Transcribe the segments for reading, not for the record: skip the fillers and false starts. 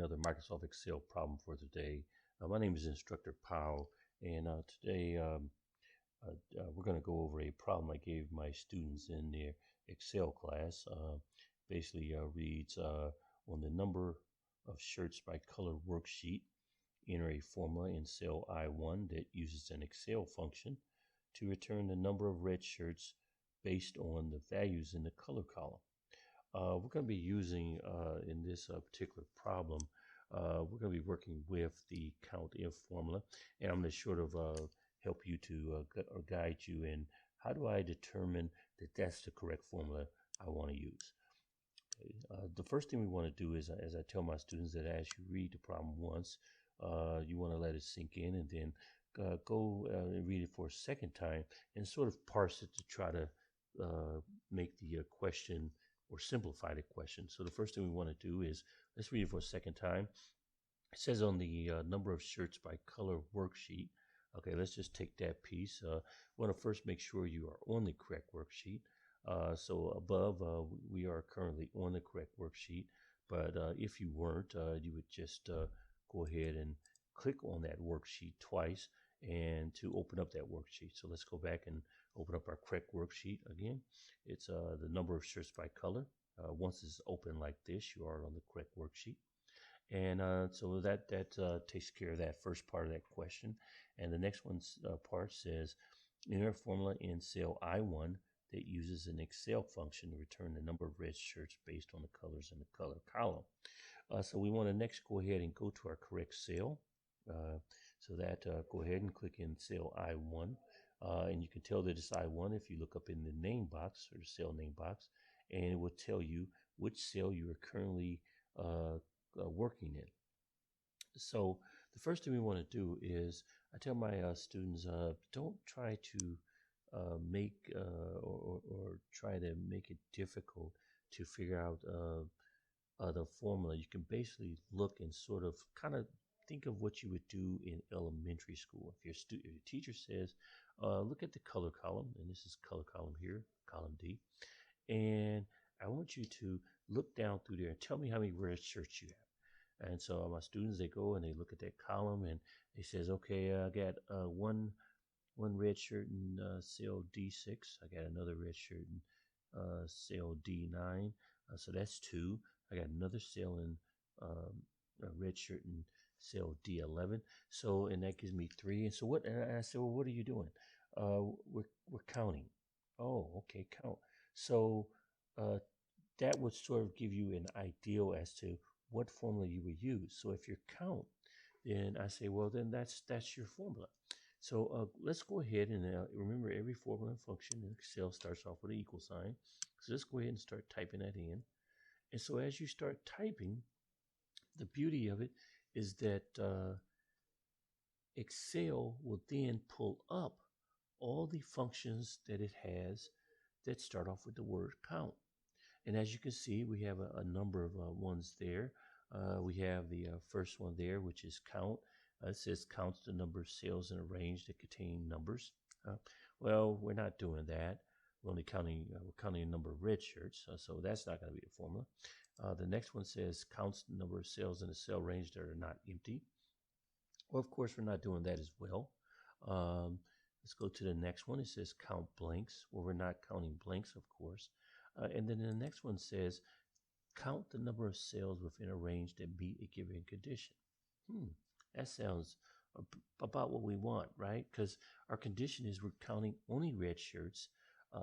another Microsoft Excel problem for today. My name is Instructor Powell, and today we're going to go over a problem I gave my students in their Excel class. Basically reads on the number of shirts by color worksheet, enter a formula in cell I1 that uses an Excel function to return the number of red shirts based on the values in the color column. We're going to be using, in this particular problem, we're going to be working with the countif formula, and I'm going to sort of help you to or guide you in how do I determine that that's the correct formula I want to use. Okay. The first thing we want to do is, as I tell my students, that as you read the problem once, you want to let it sink in, and then go and read it for a second time and sort of parse it to try to make the question or simplify the question. So the first thing we want to do is, let's read it for a second time. It says on the number of shirts by color worksheet. Okay, let's just take that piece. We want to first make sure you are on the correct worksheet. So above, we are currently on the correct worksheet. But if you weren't, you would just go ahead and click on that worksheet twice and to open up that worksheet. So let's go back and open up our correct worksheet again. It's the number of shirts by color. Once it's open like this, you are on the correct worksheet. And so that takes care of that first part of that question. And the next one's part says, enter a formula in cell I1 that uses an Excel function to return the number of red shirts based on the colors in the color column. So we want to next go ahead and go to our correct cell. So that go ahead and click in cell I1, and you can tell that it's I1 if you look up in the name box or the cell name box, and it will tell you which cell you are currently working in. So the first thing we want to do is, I tell my students, don't try to make or try to make it difficult to figure out the formula. You can basically look and sort of kind of think of what you would do in elementary school. If your teacher says, look at the color column, and this is color column here, column D, and I want you to look down through there and tell me how many red shirts you have. And so my students, they go and they look at that column and they says, okay, I got one red shirt in cell D6. I got another red shirt in cell D9. So that's 2. I got another cell in a red shirt in cell D11. So, and that gives me 3. And so what? And I said, well, what are you doing? We're counting. Oh, okay, count. So that would sort of give you an idea as to what formula you would use. So if you count, then I say, well, then that's your formula. So let's go ahead and remember, every formula and function in Excel starts off with an equal sign. So let's go ahead and start typing that in. And so as you start typing, the beauty of it is that Excel will then pull up all the functions that it has that start off with the word count. And as you can see, we have a number of ones there. We have the first one there, which is count. It says counts the number of cells in a range that contain numbers. Well, we're not doing that. We're only counting, the number of red shirts, so that's not going to be the formula. The next one says counts the number of cells in a cell range that are not empty. Well, of course, we're not doing that as well. Let's go to the next one. It says count blanks. Well, we're not counting blanks, of course. And then the next one says count the number of cells within a range that meet a given condition. That sounds about what we want, right? Because our condition is we're counting only red shirts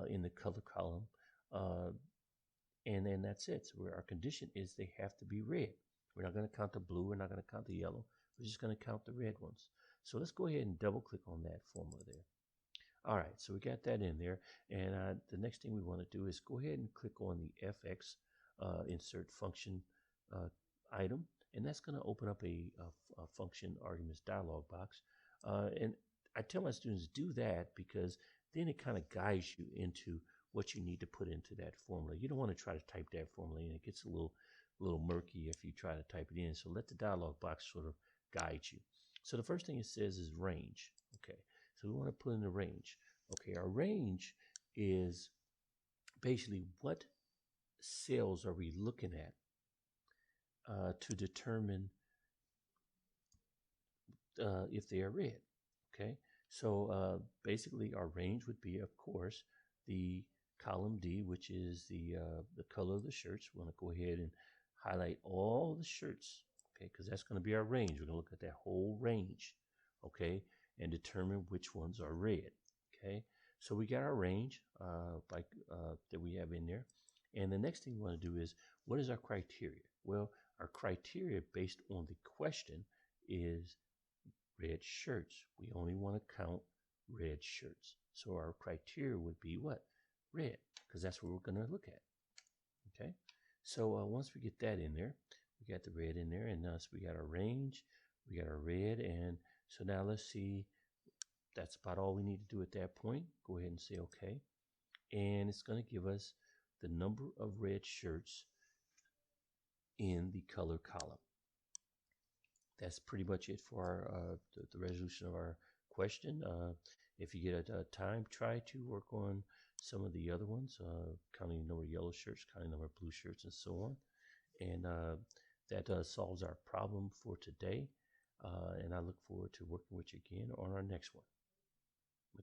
in the color column, and then that's it. So our condition is they have to be red. We're not going to count the blue. We're not going to count the yellow. We're just going to count the red ones. So let's go ahead and double click on that formula there. All right, so we got that in there, and the next thing we want to do is go ahead and click on the FX insert function item, and that's going to open up a function arguments dialog box. And I tell my students do that because then it kind of guides you into what you need to put into that formula. You don't want to try to type that formula in. It gets a little murky if you try to type it in. So let the dialog box sort of guide you. So the first thing it says is range. Okay, so we want to put in the range. Okay, our range is basically what cells are we looking at to determine if they are red. Okay, so basically our range would be, of course, the column D, which is the color of the shirts. We want to go ahead and highlight all the shirts, okay, because that's going to be our range. We're going to look at that whole range, okay, and determine which ones are red. Okay, so we got our range that we have in there. And the next thing we want to do is, what is our criteria? Well, our criteria based on the question is red shirts. We only want to count red shirts. So our criteria would be what? Red, because that's what we're going to look at. Okay, so once we get that in there, we got the red in there, and so we got our range, we got our red, and so now let's see, that's about all we need to do at that point. Go ahead and say okay, and it's going to give us the number of red shirts in the color column. That's pretty much it for our the resolution of our question. If you get a time, try to work on some of the other ones, counting the number of yellow shirts, counting the number of blue shirts, and so on. And that solves our problem for today. And I look forward to working with you again on our next one.